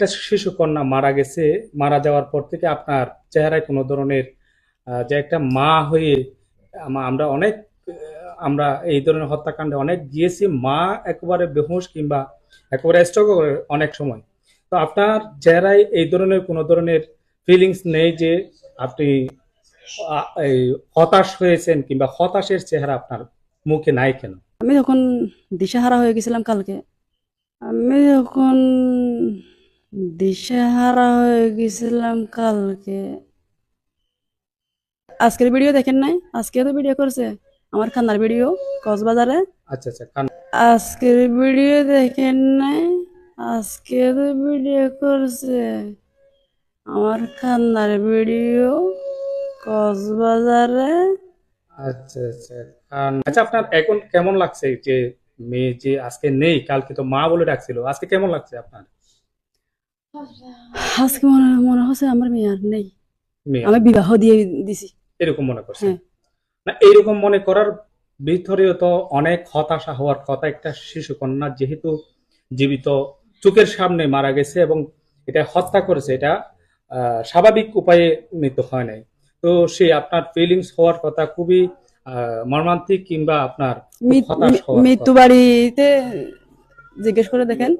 একটা শিশু কন্যা মারা গেছে, মারা যাওয়ার পর থেকে আপনার চেহারায় কোনো ধরনের যে একটা মা হয়ে আমরা অনেক আমরা এই ধরনের হত্যাকাণ্ডে অনেক গিয়েছি, মা একেবারে বেহুঁশ কিংবা একেবারে স্ট্রোক করে অনেক সময়। তো আপনার চেহারায় এই ধরনের কোনো ধরনের ফিলিংস নেই যে আপনি এই হতাশ হয়েছেন কিংবা হতাশের চেহারা আপনার মুখে নাই কেন? আমি যখন দিশেহারা হয়ে গেছিলাম কালকে, আমি যখন দিশেহারা হয়ে গেছিলাম কালকে, আজকের ভিডিও দেখেন নাই? আজকে তো ভিডিও করছে আমার খান্নার ভিডিও কক্সবাজারে। আচ্ছা আচ্ছা। আজকের ভিডিও দেখেন নাই? আজকে তো ভিডিও করছে আমার খান্নার ভিডিও কক্সবাজারে। আচ্ছা আচ্ছা। আচ্ছা, আপনার এখন কেমন লাগছে যে মেয়ে যে আজকে নেই, কালকে তো মা বলে ডাকছিল, আজকে কেমন লাগছে আপনার? আজকে মনে মনে হচ্ছে আমার মেয়ে আর নেই, মেয়ে আমি বিবাহ দিয়ে দিছি। এরকম মনে করছেন? হ্যাঁ, না, এইরকম মনে করার ভিতরেও তো অনেক হতাশা হওয়ার কথা। একটা শিশু কন্যা যেহেতু জীবিত চোখের সামনে মারা গেছে এবং এটা হত্যা করেছে, এটা স্বাভাবিক উপায়ে মৃত্যু হয় নাই। তো সে আপনার ফিলিংস হওয়ার কথা খুবই মর্মান্তিক কিংবা আপনার খুব হতাশ হওয়ার মৃত্যু কথা। বাড়িতে জিজ্ঞেস করে দেখেন।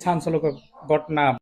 চাঞ্চল্যকর ঘটনা।